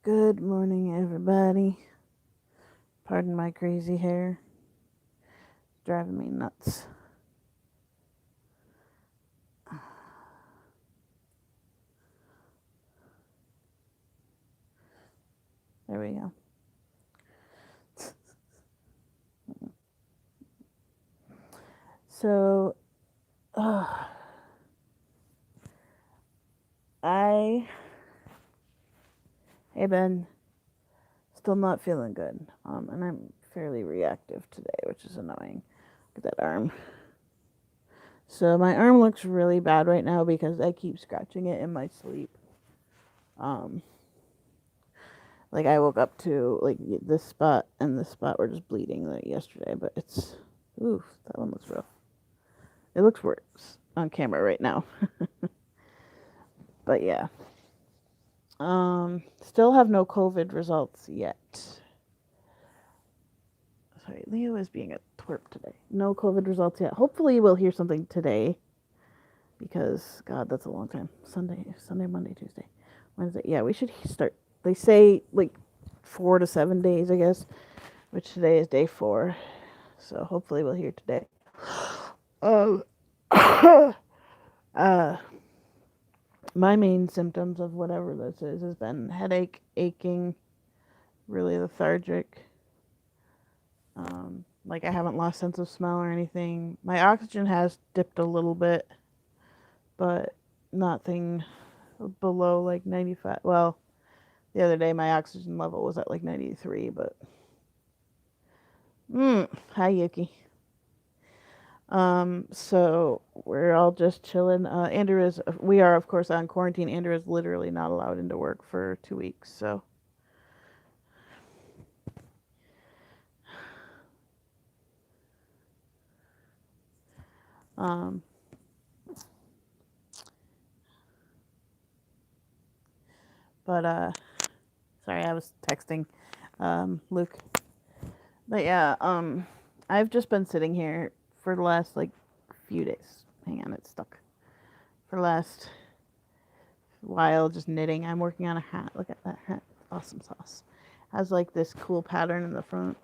Good morning, everybody. Pardon my crazy hair. It's driving me nuts. There we go. So, I have been still not feeling good. And I'm fairly reactive today, which is annoying. Look at that arm. So my arm looks really bad right now because I keep scratching it in my sleep. Um, like I woke up to like this spot and this spot were just bleeding like yesterday, but it's oof, that one looks rough. It looks worse on camera right now. But yeah. Still have no COVID results yet. Sorry, Leo is being a twerp today. No COVID results yet. Hopefully we'll hear something today. Because God, that's a long time. Sunday, Monday, Tuesday, Wednesday. Yeah, we should start. They say like 4 to 7 days, I guess. Which today is day 4. So hopefully we'll hear today. Um, uh, my main symptoms of whatever this is has been headache, aching, really lethargic. Like I haven't lost sense of smell or anything. My oxygen has dipped a little bit, but nothing below like 95. Well, the other day my oxygen level was at like 93, but hi Yuki. So we're all just chilling. Andrew is. We are of course on quarantine. Andrew is literally not allowed into work for 2 weeks. So, um, but sorry, I was texting, Luke. But yeah, I've just been sitting here for the last like few days. Hang on, it's stuck. For the last while, just knitting. I'm working on a hat. Look at that hat. Awesome sauce. Has like this cool pattern in the front.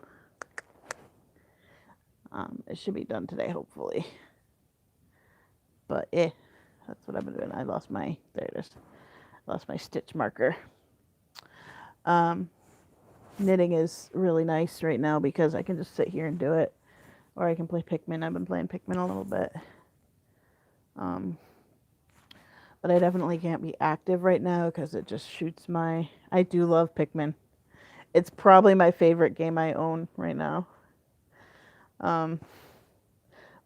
It should be done today, hopefully. But that's what I've been doing. I lost my there it is. Lost my stitch marker. Um, Knitting is really nice right now because I can just sit here and do it, or I can play Pikmin. I've been playing Pikmin a little bit. But I definitely can't be active right now because it just shoots my. I do love Pikmin. It's probably my favorite game I own right now. Um,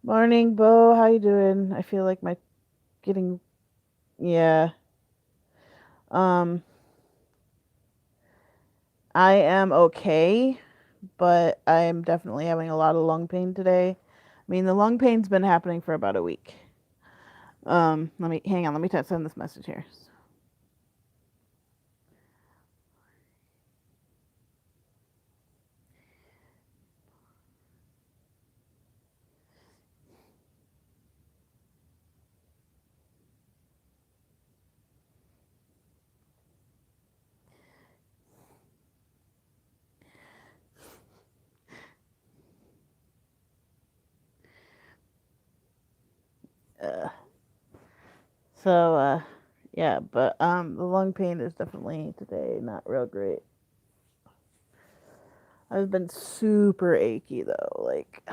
Morning, Bo. How you doing? I feel like my getting yeah. Um, I am okay, but I am definitely having a lot of lung pain today. I mean, the lung pain's been happening for about a week. Let me hang on. Let me send this message here. Uh, so yeah, but the lung pain is definitely today not real great. I've been super achy though. Like,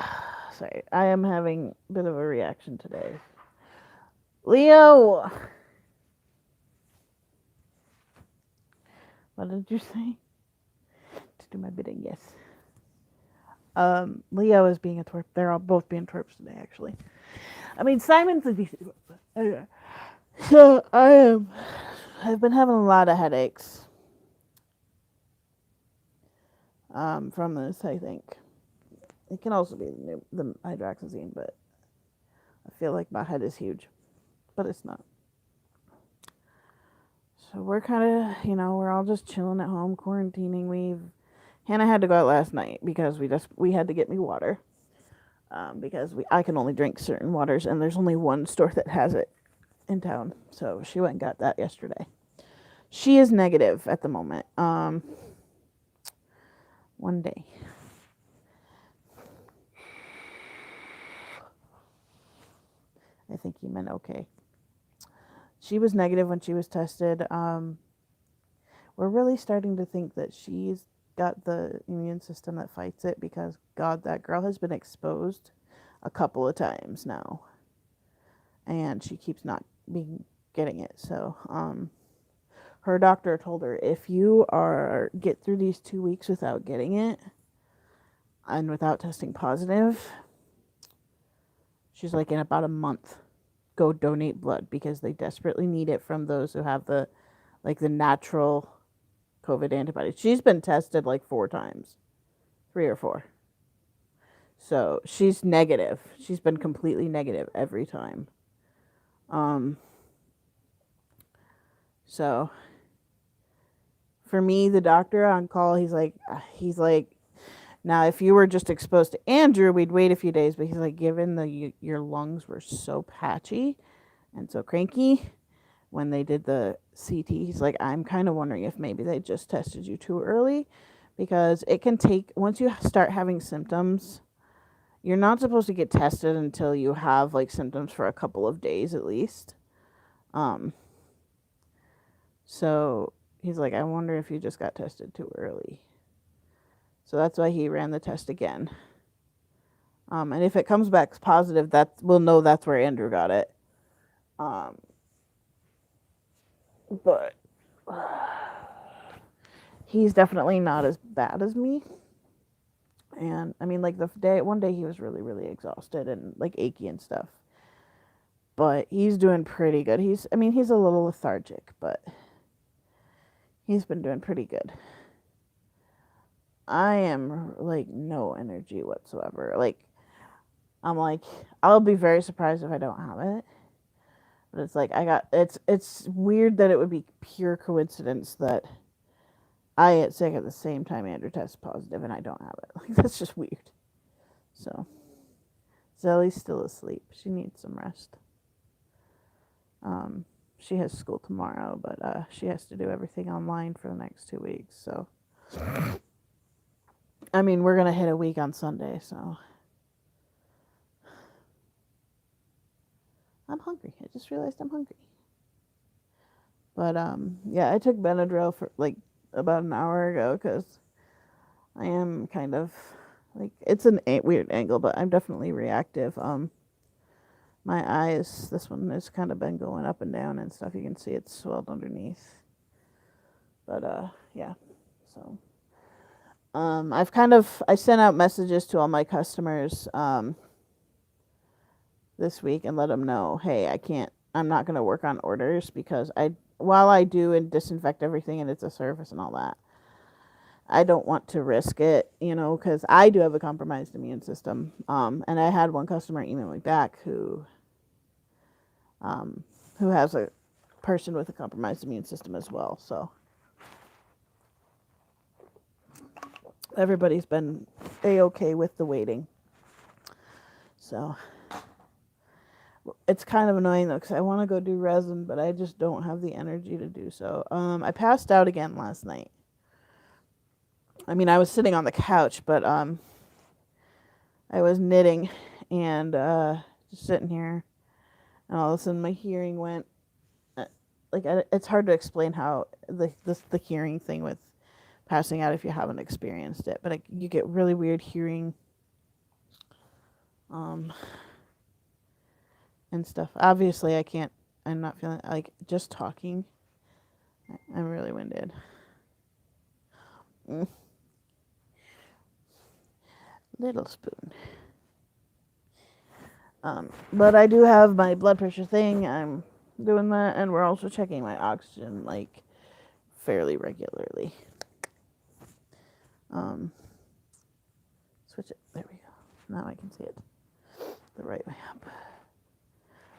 sorry, I am having a bit of a reaction today. Leo, what did you say? To do my bidding, yes. Leo is being a twerp. They're all both being twerps today, actually. I mean, Simon's a decent twerp. Anyway. So I've been having a lot of headaches. From this, I think. It can also be the hydroxyzine, but I feel like my head is huge, but it's not. So we're kind of, we're all just chilling at home, quarantining. Hannah had to go out last night because we had to get me water. Because I can only drink certain waters, and there's only one store that has it in town. So she went and got that yesterday. She is negative at the moment. One day. I think he meant okay. She was negative when she was tested. We're really starting to think that she's got the immune system that fights it because, God, that girl has been exposed a couple of times now. And she keeps not being getting it. So, her doctor told her if you get through these 2 weeks without getting it and without testing positive, she's like, in about a month, go donate blood because they desperately need it from those who have the natural COVID antibodies. She's been tested like 4 times, 3 or 4. So she's negative. She's been completely negative every time. So for me, the doctor on call, he's like, now if you were just exposed to Andrew, we'd wait a few days. But he's like, given your lungs were so patchy and so cranky when they did the CT, he's like, I'm kind of wondering if maybe they just tested you too early, because it can take, once you start having symptoms, you're not supposed to get tested until you have like symptoms for a couple of days at least. So he's like, I wonder if you just got tested too early. So that's why he ran the test again. And if it comes back positive, we'll know that's where Andrew got it. But he's definitely not as bad as me. And I mean, like one day he was really, really exhausted and like achy and stuff. But he's doing pretty good. He's a little lethargic, but he's been doing pretty good. I am like no energy whatsoever. Like, I'm like, I'll be very surprised if I don't have it. But it's like it's weird that it would be pure coincidence that I get sick at the same time Andrew tests positive and I don't have it. Like, that's just weird. So Zelly's still asleep. She needs some rest. She has school tomorrow, but she has to do everything online for the next 2 weeks. So, I mean, we're gonna hit a week on Sunday. So, I'm hungry. I just realized I'm hungry. But yeah, I took Benadryl for like about an hour ago because I am kind of like, it's a weird angle, but I'm definitely reactive. My eyes, this one has kind of been going up and down and stuff. You can see it's swelled underneath. But yeah, so I sent out messages to all my customers this week and let them know, hey, I'm not going to work on orders because while I do and disinfect everything and it's a service and all that, I don't want to risk it, because I do have a compromised immune system. And I had one customer email me back who has a person with a compromised immune system as well. So everybody's been A-okay with the waiting. So it's kind of annoying though, because I want to go do resin, but I just don't have the energy to do so. I passed out again last night. I mean, I was sitting on the couch, but I was knitting and just sitting here, and all of a sudden my hearing went. It's hard to explain how the hearing thing with passing out if you haven't experienced it, but you get really weird hearing, and stuff. Obviously, I'm not feeling like just talking. I'm really winded. Little spoon. But I do have my blood pressure thing. I'm doing that, and we're also checking my oxygen like fairly regularly. Switch it. There we go. Now I can see it the right way up.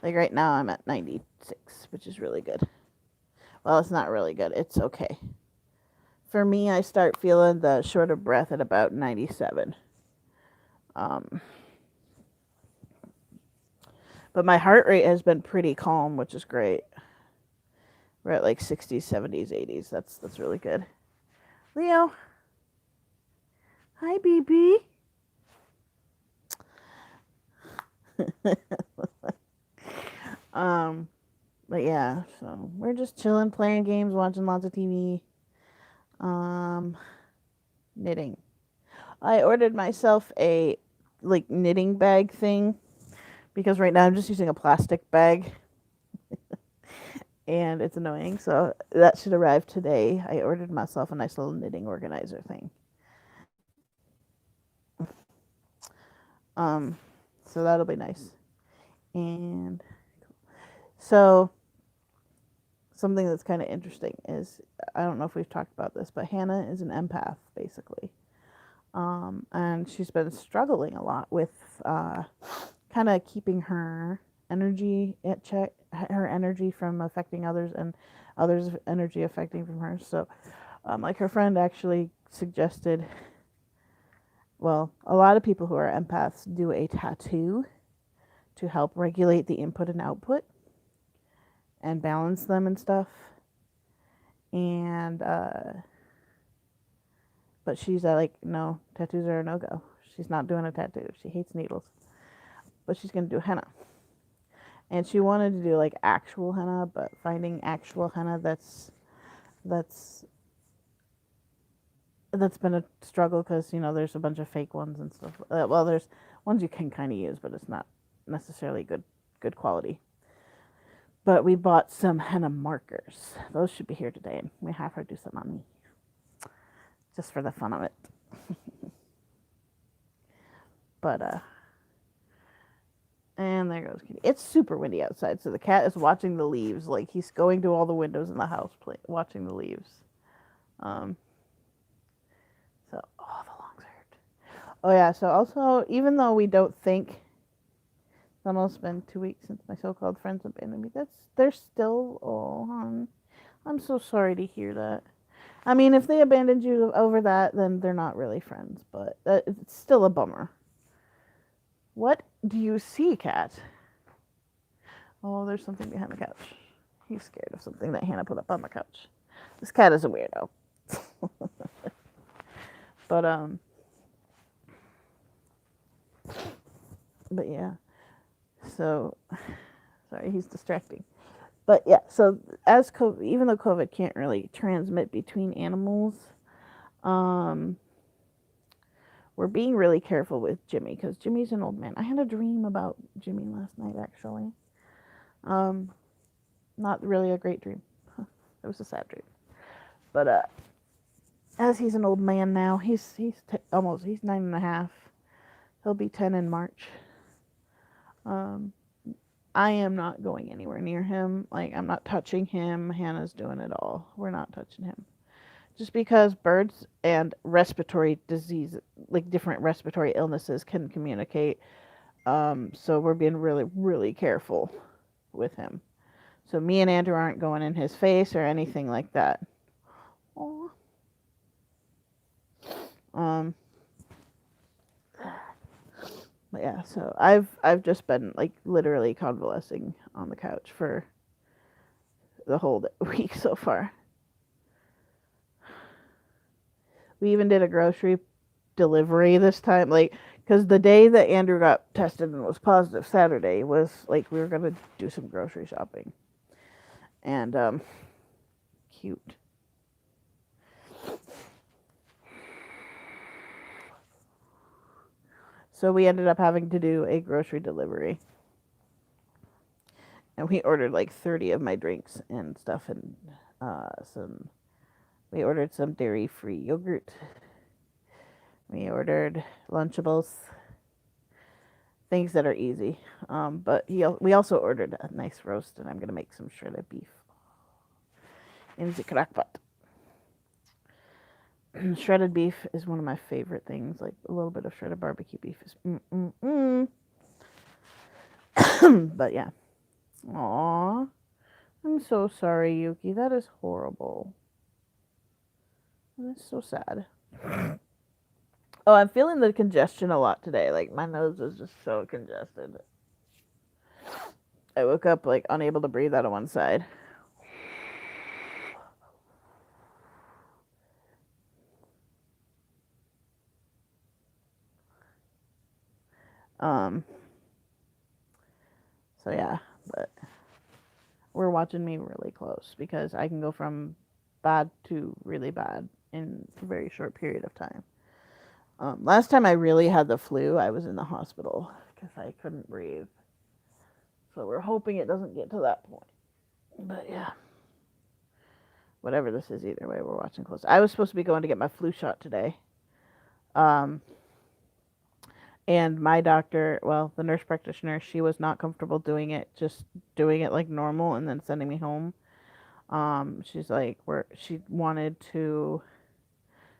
Like right now I'm at 96, which is really good. Well, it's not really good. It's okay. For me, I start feeling the short of breath at about 97. But my heart rate has been pretty calm, which is great. We're at like 60s, 70s, 80s. That's really good. Leo, hi, BB. um, but yeah, so we're just chilling, playing games, watching lots of TV. Um, knitting. I ordered myself a like knitting bag thing because right now I'm just using a plastic bag and it's annoying. So that should arrive today. I ordered myself a nice little knitting organizer thing. Um, so that'll be nice. And so something that's kind of interesting is I don't know if we've talked about this, but Hannah is an empath basically. And she's been struggling a lot with kind of keeping her energy at check, her energy from affecting others, and others' energy affecting from her. So, like her friend actually suggested, well, a lot of people who are empaths do a tattoo to help regulate the input and output and balance them and stuff. And but she's like, no, tattoos are a no go. She's not doing a tattoo. She hates needles, but she's gonna do henna. And she wanted to do like actual henna, but finding actual henna that's that's been a struggle because there's a bunch of fake ones and stuff. Well, there's ones you can kind of use, but it's not necessarily good quality. But we bought some henna markers. Those should be here today, and we have her do some on me, just for the fun of it. But and there goes Kitty. It's super windy outside, so the cat is watching the leaves. Like he's going to all the windows in the house, watching the leaves. Um. So, oh, the lungs hurt. Oh yeah. So also, even though we don't think it's almost been 2 weeks since my so-called friends abandoned me, they're still. Oh, hon, I'm so sorry to hear that. I mean, if they abandoned you over that, then they're not really friends. But it's still a bummer. What do you see, cat? Oh, there's something behind the couch. He's scared of something that Hannah put up on the couch. This cat is a weirdo. But but yeah. So sorry, he's distracting. But yeah, so as COVID, even though COVID can't really transmit between animals, um, we're being really careful with Jimmy because Jimmy's an old man. I had a dream about Jimmy last night, actually. Um, not really a great dream. It was a sad dream. But as he's an old man now, he's almost he's 9.5. He'll be 10 in March. I am not going anywhere near him. Like I'm not touching him. Hannah's doing it all. We're not touching him. Just because birds and respiratory disease, like different respiratory illnesses, can communicate. So we're being really, really careful with him. So me and Andrew aren't going in his face or anything like that. Aww. But yeah, so I've just been like literally convalescing on the couch for the whole week so far. We even did a grocery delivery this time, like because the day that Andrew got tested and was positive, Saturday, was like we were gonna do some grocery shopping, and cute. So we ended up having to do a grocery delivery, and we ordered like 30 of my drinks and stuff, and some. We ordered some dairy-free yogurt. We ordered Lunchables, things that are easy. But we also ordered a nice roast, and I'm gonna make some shredded beef in the crock pot. Shredded beef is one of my favorite things. Like a little bit of shredded barbecue beef is But yeah. Aw, I'm so sorry, Yuki. That is horrible. That's so sad. Oh, I'm feeling the congestion a lot today. Like my nose is just so congested. I woke up like unable to breathe out of one side. Um, so yeah, but we're watching me really close because I can go from bad to really bad in a very short period of time. Last time I really had the flu, I was in the hospital because I couldn't breathe. So we're hoping it doesn't get to that point. But yeah, whatever this is, either way, we're watching close. I was supposed to be going to get my flu shot today. Um, and my doctor, well, the nurse practitioner, she was not comfortable doing it, just doing it like normal and then sending me home. She's like, she wanted to,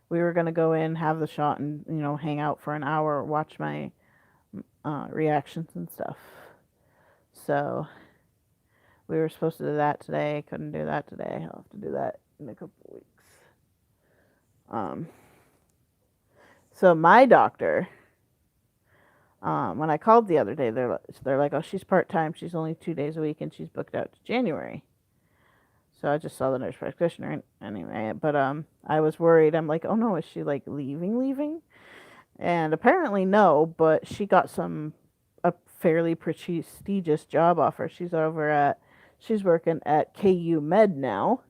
we were going to go in, have the shot, and, hang out for an hour, watch my reactions and stuff. So we were supposed to do that today. Couldn't do that today. I'll have to do that in a couple of weeks. So my doctor, when I called the other day, they're like, oh, she's part-time. She's only 2 days a week, and she's booked out to January. So I just saw the nurse practitioner anyway. But I was worried. I'm like, oh no, is she like leaving? And apparently no, but she got a fairly prestigious job offer. She's working at KU Med now,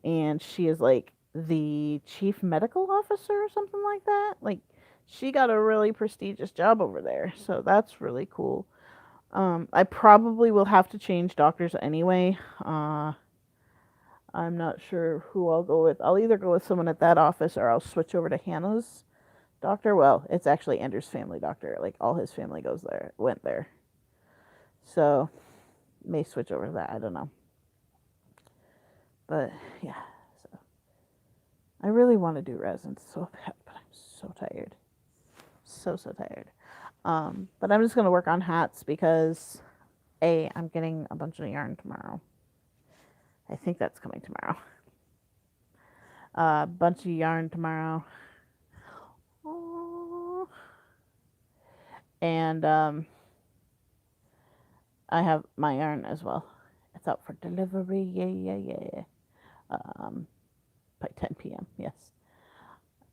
and she is like the chief medical officer or something like that. Like, she got a really prestigious job over there, so that's really cool. I probably will have to change doctors anyway. I'm not sure who I'll go with. I'll either go with someone at that office or I'll switch over to Hannah's doctor. Well, it's actually Andrew's family doctor. Like, all his family went there. So, may switch over to that. I don't know. But, yeah. So, I really want to do resin so bad, but I'm so tired. So tired. But I'm just going to work on hats because, I'm getting a bunch of yarn tomorrow. I think that's coming tomorrow. A bunch of yarn tomorrow. Aww. And I have my yarn as well. It's out for delivery. Yeah. By 10 p.m. Yes.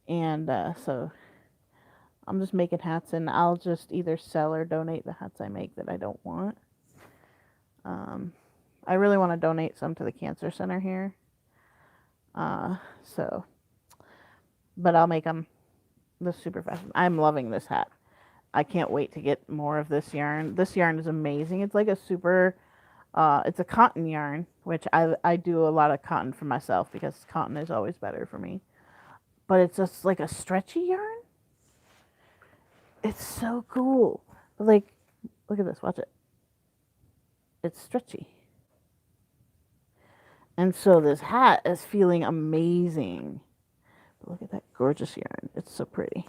And so I'm just making hats, and I'll just either sell or donate the hats I make that I don't want. I really want to donate some to the cancer center here. But I'll make them super fast. I'm loving this hat. I can't wait to get more of this yarn. This yarn is amazing. It's like it's a cotton yarn, which I do a lot of cotton for myself because cotton is always better for me. But it's just like a stretchy yarn. It's so cool. Like, look at this. Watch it. It's stretchy. And so this hat is feeling amazing. But look at that gorgeous yarn. It's so pretty.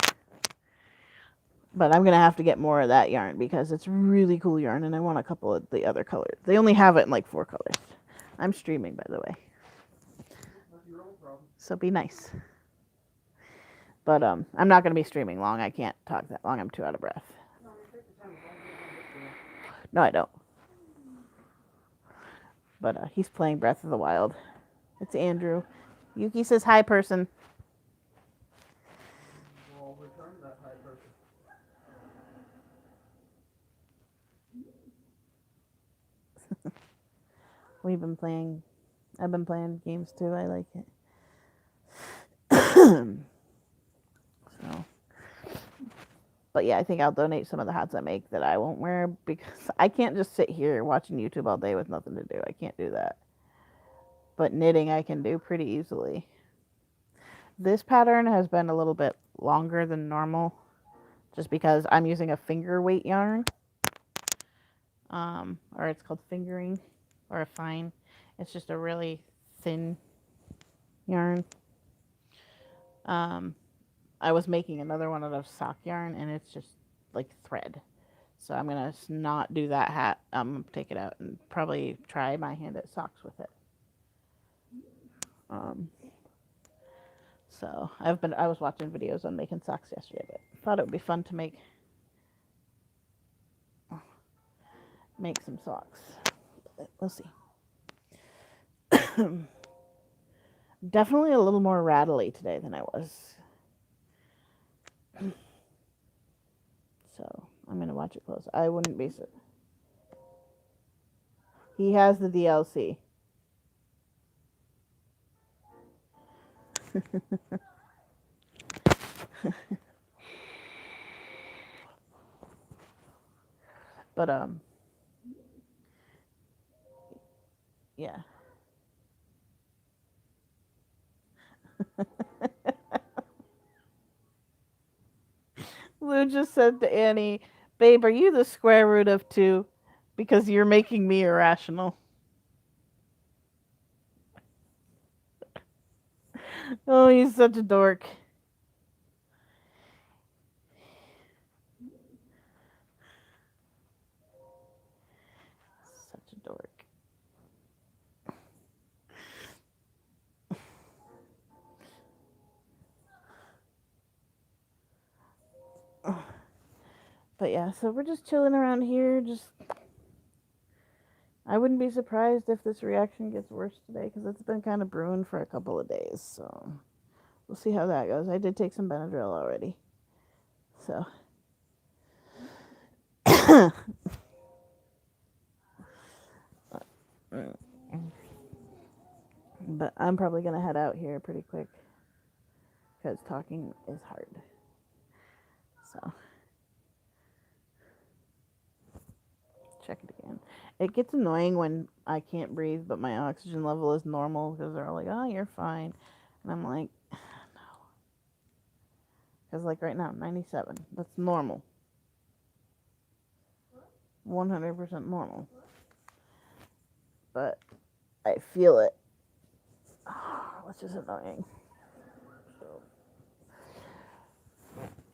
But I'm going to have to get more of that yarn because it's really cool yarn, and I want a couple of the other colors. They only have it in like 4 colors. I'm streaming, by the way. So be nice. But I'm not going to be streaming long. I can't talk that long. I'm too out of breath. No, I don't. But he's playing Breath of the Wild. It's Andrew. Yuki says hi, person. Well, return that hi, person. I've been playing games too. I like it. So, but yeah, I think I'll donate some of the hats I make that I won't wear because I can't just sit here watching YouTube all day with nothing to do. I can't do that. But knitting I can do pretty easily. This pattern has been a little bit longer than normal just because I'm using a finger weight yarn. Or it's called fingering or a fine. It's just a really thin yarn. I was making another one out of sock yarn, and it's just like thread. So I'm going to not do that hat. I'm going to take it out and probably try my hand at socks with it. So I was watching videos on making socks yesterday, but thought it would be fun to make some socks. We'll see. Definitely a little more rattly today than I was. So I'm gonna watch it close. I wouldn't be so. He has the DLC. But yeah. Lou just said to Annie, "Babe, are you the square root of 2? Because you're making me irrational." Oh, he's such a dork. Such a dork. But yeah, so we're just chilling around here. I wouldn't be surprised if this reaction gets worse today because it's been kind of brewing for a couple of days. So we'll see how that goes. I did take some Benadryl already. So. But I'm probably going to head out here pretty quick because talking is hard. So. Check it again. It gets annoying when I can't breathe, but my oxygen level is normal because they're all like, "Oh, you're fine," and I'm like, "No," because like right now, 97. That's normal. 100% normal. But I feel it, which is annoying. So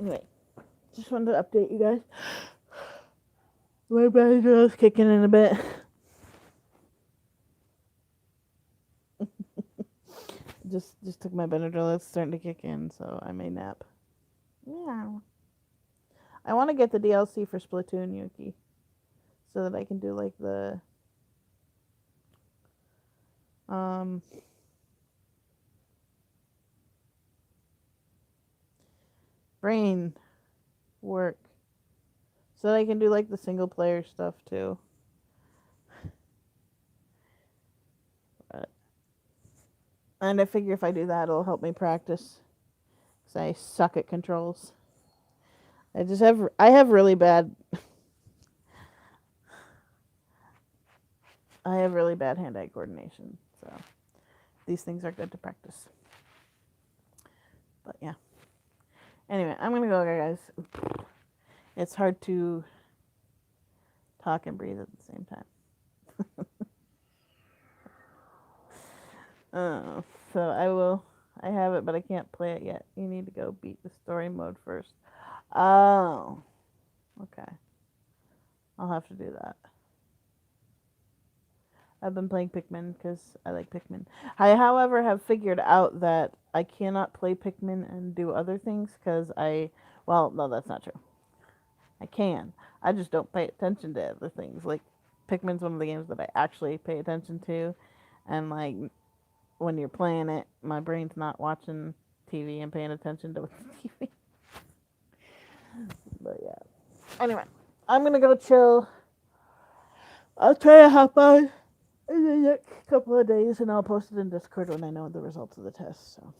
anyway, just wanted to update you guys. My Benadryl is kicking in a bit. just took my Benadryl. It's starting to kick in, so I may nap. Yeah. I want to get the DLC for Splatoon, Yuki, so that I can do like the brain work, so that I can do like the single player stuff too. And I figure if I do that, it'll help me practice. Cause I suck at controls. I have really bad. I have really bad hand-eye coordination. So these things are good to practice. But yeah. Anyway, I'm gonna go, guys. It's hard to talk and breathe at the same time. So I have it, but I can't play it yet. You need to go beat the story mode first. Oh, okay. I'll have to do that. I've been playing Pikmin because I like Pikmin. I, however, have figured out that I cannot play Pikmin and do other things because well, no, that's not true. I can. I just don't pay attention to other things. Like, Pikmin's one of the games that I actually pay attention to. And, like, when you're playing it, my brain's not watching TV and paying attention to TV. But, yeah. Anyway, I'm going to go chill. I'll try to hop on in the next couple of days, and I'll post it in Discord when I know the results of the test. So,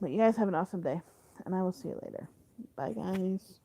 but you guys have an awesome day, and I will see you later. Bye, guys.